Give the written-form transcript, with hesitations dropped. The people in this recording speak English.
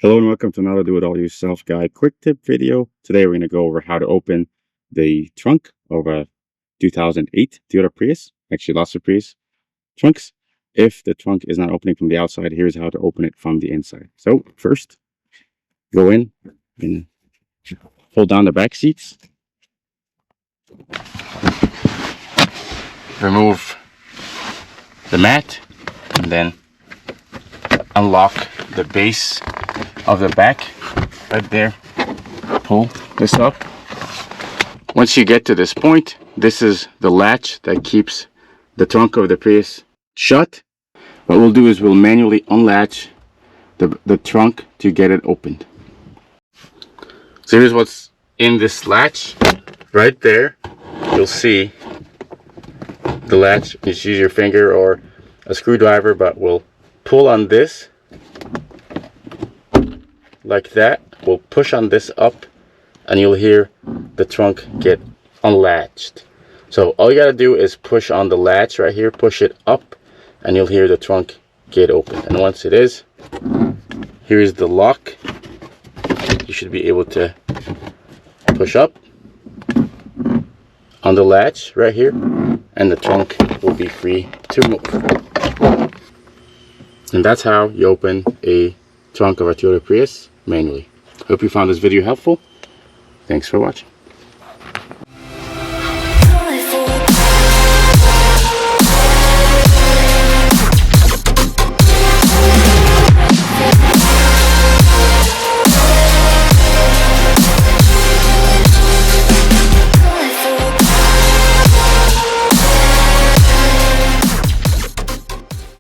Hello and welcome to another Do It All Yourself Guide quick tip video. Today we're going to go over how to open the trunk of a 2008 Toyota Prius. Actually, lots of Prius trunks. If the trunk is not opening from the outside, here's how to open it from the inside. So first, go in and pull down the back seats. Remove the mat and then unlock the base of the back right there. Pull this up. Once you get to this point, this is the latch that keeps the trunk of the Prius shut. What we'll do is we'll manually unlatch the trunk to get it opened. So here's what's in this latch. Right there you'll see the latch. You just use your finger or a screwdriver, but we'll pull on this like that. We'll push on this up and you'll hear the trunk get unlatched. So all you gotta do is push on the latch right here, push it up, and you'll hear the trunk get open. And once it is, here's the lock. You should be able to push up on the latch right here and the trunk will be free to move. And that's how you open a trunk of a Toyota Prius manually. Hope you found this video helpful. Thanks for watching.